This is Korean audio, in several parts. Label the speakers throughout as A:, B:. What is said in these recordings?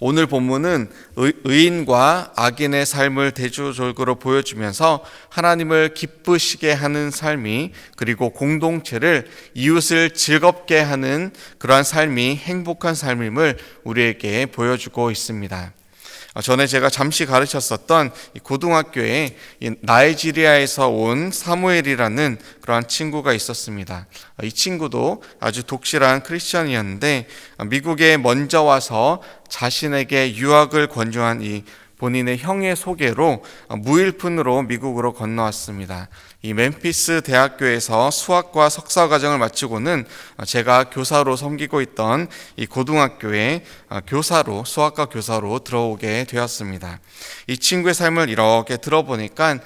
A: 오늘 본문은 의인과 악인의 삶을 대조적으로 보여주면서 하나님을 기쁘시게 하는 삶이, 그리고 공동체를, 이웃을 즐겁게 하는 그러한 삶이 행복한 삶임을 우리에게 보여주고 있습니다. 전에 제가 잠시 가르쳤었던 고등학교에 나이지리아에서 온 사무엘이라는 그러한 친구가 있었습니다. 이 친구도 아주 독실한 크리스천이었는데 미국에 먼저 와서 자신에게 유학을 권유한 이 본인의 형의 소개로 무일푼으로 미국으로 건너왔습니다. 이 멤피스 대학교에서 수학과 석사 과정을 마치고는 제가 교사로 섬기고 있던 이 고등학교에 수학과 교사로 들어오게 되었습니다. 이 친구의 삶을 이렇게 들어보니까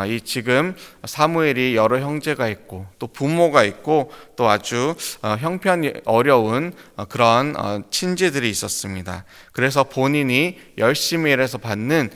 A: 이 지금 사무엘이 여러 형제가 있고 또 부모가 있고 또 아주 형편이 어려운 그런 친지들이 있었습니다. 그래서 본인이 열심히 일해서 받는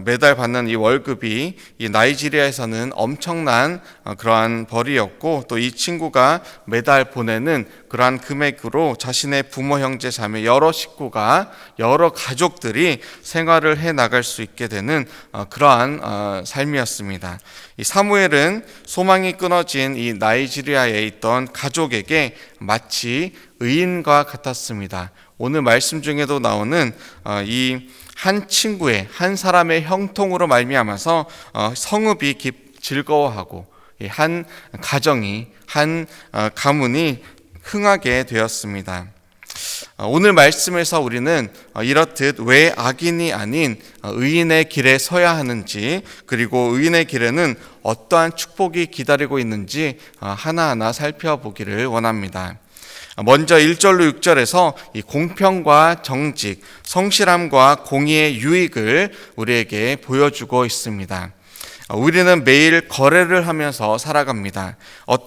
A: 매달 받는 이 월급이 이 나이지리아에서는 엄청난 그러한 벌이었고, 또 이 친구가 매달 보내는 그러한 금액으로 자신의 부모, 형제, 자매 여러 식구가, 여러 가족들이 생활을 해 나갈 수 있게 되는 그러한 삶이었습니다. 이 사무엘은 소망이 끊어진 이 나이지리아에 있던 가족에게 마치 의인과 같았습니다. 오늘 말씀 중에도 나오는 이 한 사람의 형통으로 말미암아서 성읍이 즐거워하고 한 가정이, 한 가문이 흥하게 되었습니다. 오늘 말씀에서 우리는 이렇듯 왜 악인이 아닌 의인의 길에 서야 하는지, 그리고 의인의 길에는 어떠한 축복이 기다리고 있는지 하나하나 살펴보기를 원합니다. 먼저 1절로 6절에서 이 공평과 정직, 성실함과 공의의 유익을 우리에게 보여주고 있습니다. 우리는 매일 거래를 하면서 살아갑니다.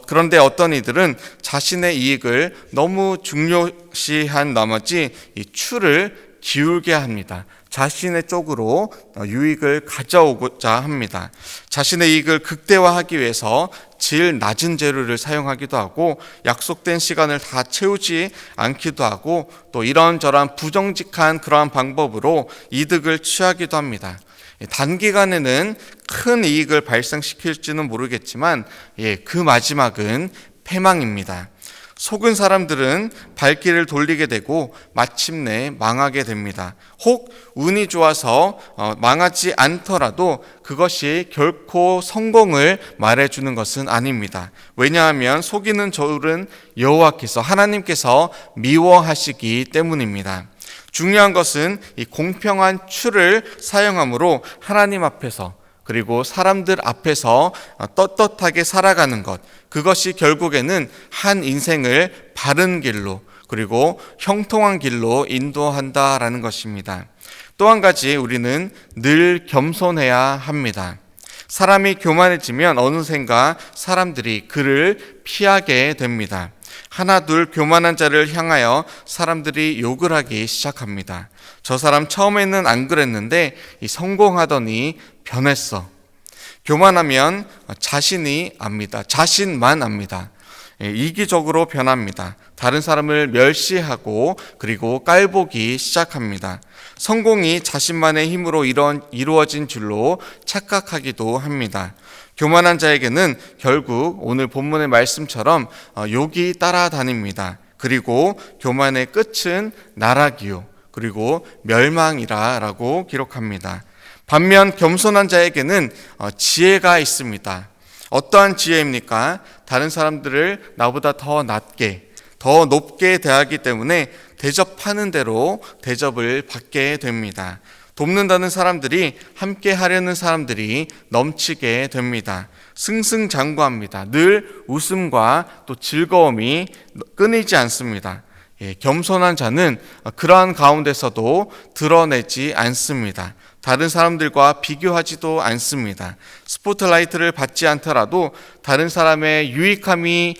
A: 그런데 어떤 이들은 자신의 이익을 너무 중요시한 나머지 이 추를 기울게 합니다. 자신의 쪽으로 유익을 가져오고자 합니다. 자신의 이익을 극대화하기 위해서 질 낮은 재료를 사용하기도 하고, 약속된 시간을 다 채우지 않기도 하고, 또 이런저런 부정직한 그러한 방법으로 이득을 취하기도 합니다. 단기간에는 큰 이익을 발생시킬지는 모르겠지만 그 마지막은 패망입니다. 속은 사람들은 발길을 돌리게 되고 마침내 망하게 됩니다. 혹 운이 좋아서 망하지 않더라도 그것이 결코 성공을 말해주는 것은 아닙니다. 왜냐하면 속이는 저울은 여호와께서, 하나님께서 미워하시기 때문입니다. 중요한 것은 이 공평한 추를 사용함으로 하나님 앞에서, 그리고 사람들 앞에서 떳떳하게 살아가는 것, 그것이 결국에는 한 인생을 바른 길로, 그리고 형통한 길로 인도한다라는 것입니다. 또 한 가지, 우리는 늘 겸손해야 합니다. 사람이 교만해지면 어느샌가 사람들이 그를 피하게 됩니다. 하나둘 교만한 자를 향하여 사람들이 욕을 하기 시작합니다. 저 사람 처음에는 안 그랬는데 성공하더니 변했어. 교만하면 자신만 압니다. 이기적으로 변합니다. 다른 사람을 멸시하고 그리고 깔보기 시작합니다. 성공이 자신만의 힘으로 이루어진 줄로 착각하기도 합니다. 교만한 자에게는 결국 오늘 본문의 말씀처럼 욕이 따라다닙니다. 그리고 교만의 끝은 나락이요, 그리고 멸망이라고 기록합니다. 반면 겸손한 자에게는 지혜가 있습니다. 어떠한 지혜입니까? 다른 사람들을 나보다 더 낮게, 더 높게 대하기 때문에 대접하는 대로 대접을 받게 됩니다. 돕는다는 사람들이, 함께 하려는 사람들이 넘치게 됩니다. 승승장구합니다. 늘 웃음과 또 즐거움이 끊이지 않습니다. 겸손한 자는 그러한 가운데서도 드러내지 않습니다. 다른 사람들과 비교하지도 않습니다. 스포트라이트를 받지 않더라도 다른 사람의 유익함이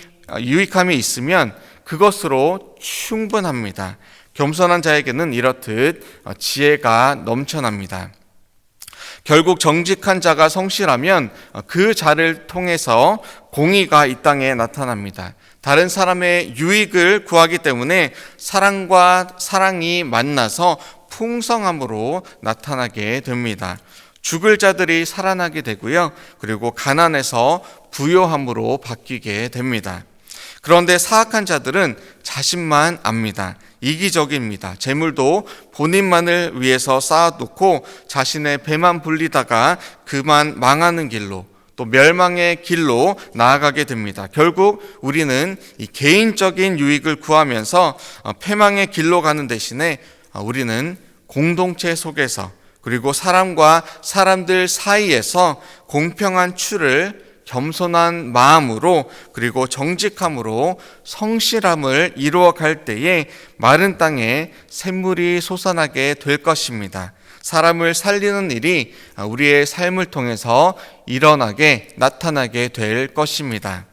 A: 있으면 그것으로 충분합니다. 겸손한 자에게는 이렇듯 지혜가 넘쳐납니다. 결국 정직한 자가 성실하면 그 자를 통해서 공의가 이 땅에 나타납니다. 다른 사람의 유익을 구하기 때문에 사랑과 사랑이 만나서 풍성함으로 나타나게 됩니다. 죽을 자들이 살아나게 되고요. 그리고 가난에서 부요함으로 바뀌게 됩니다. 그런데 사악한 자들은 자신만 압니다. 이기적입니다. 재물도 본인만을 위해서 쌓아놓고 자신의 배만 불리다가 그만 망하는 길로, 또 멸망의 길로 나아가게 됩니다. 결국 우리는 이 개인적인 유익을 구하면서 패망의 길로 가는 대신에 우리는 공동체 속에서, 그리고 사람과 사람들 사이에서 공평한 추를 겸손한 마음으로, 그리고 정직함으로 성실함을 이루어 갈 때에 마른 땅에 샘물이 솟아나게 될 것입니다. 사람을 살리는 일이 우리의 삶을 통해서 나타나게 될 것입니다.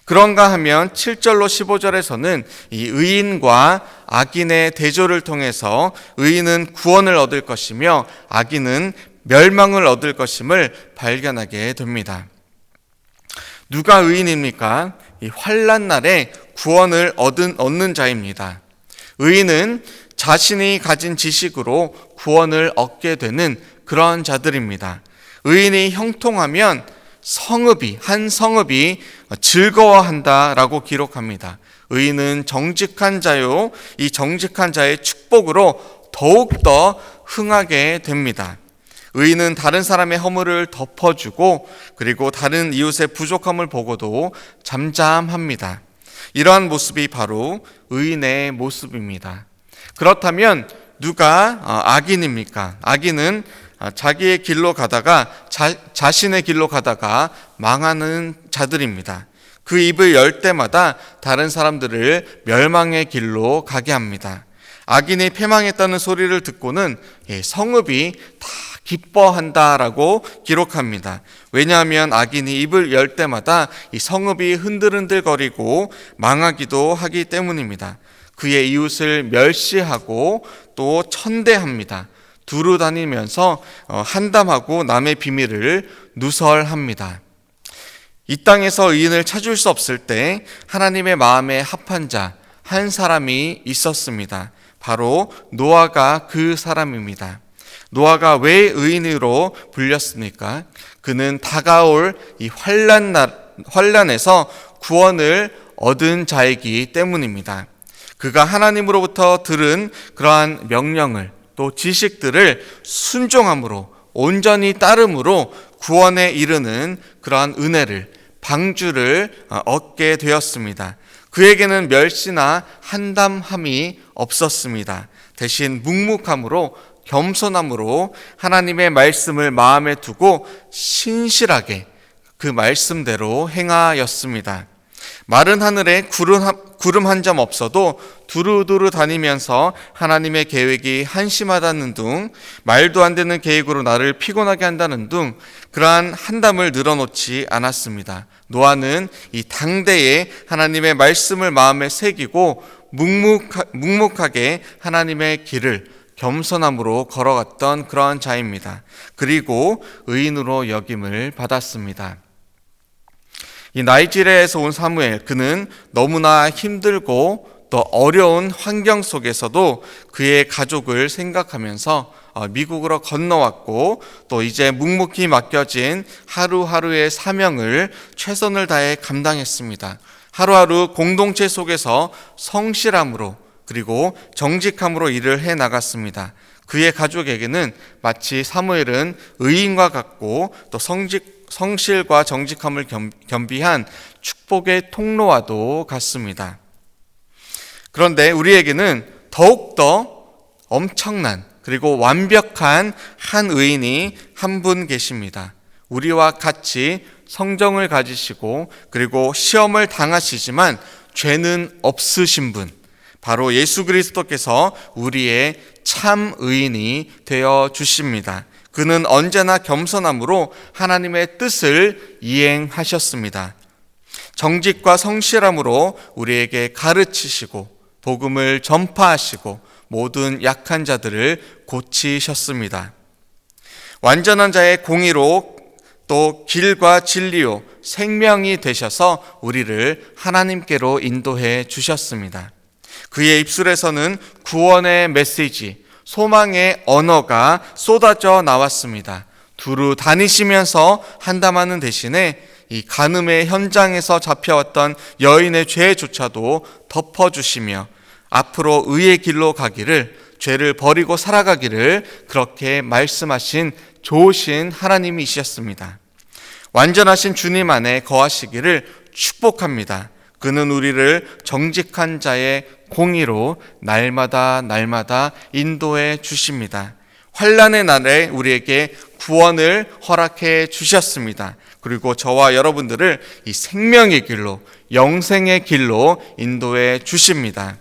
A: 그런가 하면 7절로 15절에서는 이 의인과 악인의 대조를 통해서 의인은 구원을 얻을 것이며 악인은 멸망을 얻을 것임을 발견하게 됩니다. 누가 의인입니까? 이 환난 날에 구원을 얻는 자입니다. 의인은 자신이 가진 지식으로 구원을 얻게 되는 그런 자들입니다. 의인이 형통하면 한 성읍이 즐거워한다라고 기록합니다. 의인은 정직한 자요, 이 정직한 자의 축복으로 더욱더 흥하게 됩니다. 의인은 다른 사람의 허물을 덮어주고, 그리고 다른 이웃의 부족함을 보고도 잠잠합니다. 이러한 모습이 바로 의인의 모습입니다. 그렇다면 누가 악인입니까? 악인은 자기의 길로 가다가 자신의 길로 가다가 망하는 자들입니다. 그 입을 열 때마다 다른 사람들을 멸망의 길로 가게 합니다. 악인이 패망했다는 소리를 듣고는 성읍이 다 기뻐한다라고 기록합니다. 왜냐하면 악인이 입을 열 때마다 이 성읍이 흔들흔들거리고 망하기도 하기 때문입니다. 그의 이웃을 멸시하고 또 천대합니다. 두루 다니면서 한담하고 남의 비밀을 누설합니다. 이 땅에서 의인을 찾을 수 없을 때 하나님의 마음에 합한 자 한 사람이 있었습니다. 바로 노아가 그 사람입니다. 노아가 왜 의인으로 불렸습니까? 그는 다가올 이 환난에서 구원을 얻은 자이기 때문입니다. 그가 하나님으로부터 들은 그러한 명령을, 또 지식들을 순종함으로, 온전히 따름으로 구원에 이르는 그러한 은혜를, 방주를 얻게 되었습니다. 그에게는 멸시나 한담함이 없었습니다. 대신 묵묵함으로, 겸손함으로 하나님의 말씀을 마음에 두고 신실하게 그 말씀대로 행하였습니다. 마른 하늘에 구름 한 점 없어도 두루두루 다니면서 하나님의 계획이 한심하다는 둥, 말도 안 되는 계획으로 나를 피곤하게 한다는 둥, 그러한 한담을 늘어놓지 않았습니다. 노아는 이 당대에 하나님의 말씀을 마음에 새기고 묵묵하게 하나님의 길을 겸손함으로 걸어갔던 그러한 자입니다. 그리고 의인으로 여김을 받았습니다. 이 나이지리아에서 온 사무엘, 그는 너무나 힘들고 또 어려운 환경 속에서도 그의 가족을 생각하면서 미국으로 건너왔고, 또 이제 묵묵히 맡겨진 하루하루의 사명을 최선을 다해 감당했습니다. 하루하루 공동체 속에서 성실함으로, 그리고 정직함으로 일을 해 나갔습니다. 그의 가족에게는 마치 사무엘은 의인과 같고, 또 성실과 정직함을 겸비한 축복의 통로와도 같습니다. 그런데 우리에게는 더욱더 엄청난, 그리고 완벽한 한 의인이 한 분 계십니다. 우리와 같이 성정을 가지시고, 그리고 시험을 당하시지만 죄는 없으신 분, 바로 예수 그리스도께서 우리의 참 의인이 되어 주십니다. 그는 언제나 겸손함으로 하나님의 뜻을 이행하셨습니다. 정직과 성실함으로 우리에게 가르치시고 복음을 전파하시고 모든 약한 자들을 고치셨습니다. 완전한 자의 공의로 또 길과 진리요 생명이 되셔서 우리를 하나님께로 인도해 주셨습니다. 그의 입술에서는 구원의 메시지, 소망의 언어가 쏟아져 나왔습니다. 두루 다니시면서 한담하는 대신에 이 간음의 현장에서 잡혀왔던 여인의 죄조차도 덮어주시며 앞으로 의의 길로 가기를, 죄를 버리고 살아가기를 그렇게 말씀하신 좋으신 하나님이셨습니다. 완전하신 주님 안에 거하시기를 축복합니다. 그는 우리를 정직한 자의 공의로 날마다 인도해 주십니다. 환난의 날에 우리에게 구원을 허락해 주셨습니다. 그리고 저와 여러분들을 이 생명의 길로, 영생의 길로 인도해 주십니다.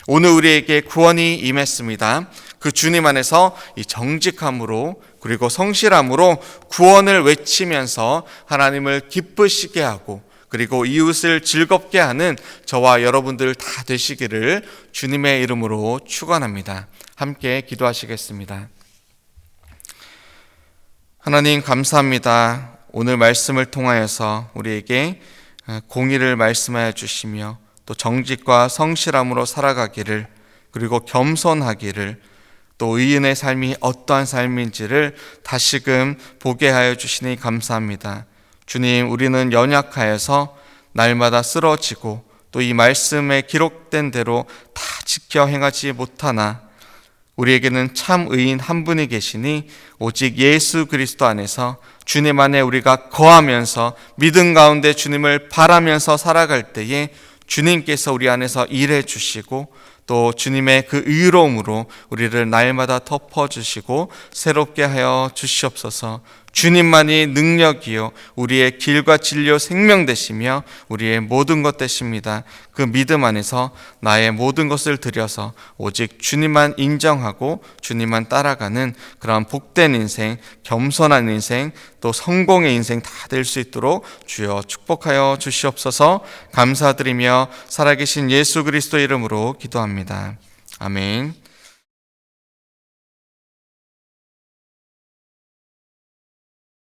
A: 오늘 우리에게 구원이 임했습니다. 그 주님 안에서 이 정직함으로 그리고 성실함으로 구원을 외치면서 하나님을 기쁘시게 하고 그리고 이웃을 즐겁게 하는 저와 여러분들 다 되시기를 주님의 이름으로 축원합니다. 함께 기도하시겠습니다. 하나님 감사합니다. 오늘 말씀을 통하여서 우리에게 공의를 말씀하여 주시며 또 정직과 성실함으로 살아가기를, 그리고 겸손하기를, 또 의인의 삶이 어떠한 삶인지를 다시금 보게 하여 주시니 감사합니다. 주님, 우리는 연약하여서 날마다 쓰러지고 또 이 말씀에 기록된 대로 다 지켜 행하지 못하나 우리에게는 참 의인 한 분이 계시니 오직 예수 그리스도 안에서 주님 안에 우리가 거하면서 믿음 가운데 주님을 바라면서 살아갈 때에 주님께서 우리 안에서 일해 주시고 또 주님의 그 의로움으로 우리를 날마다 덮어주시고 새롭게 하여 주시옵소서. 주님만이 능력이요 우리의 길과 진리요 생명 되시며 우리의 모든 것 되십니다. 그 믿음 안에서 나의 모든 것을 드려서 오직 주님만 인정하고 주님만 따라가는 그런 복된 인생, 겸손한 인생, 또 성공의 인생 다 될 수 있도록 주여 축복하여 주시옵소서. 감사드리며 살아계신 예수 그리스도 이름으로 기도합니다. 아멘.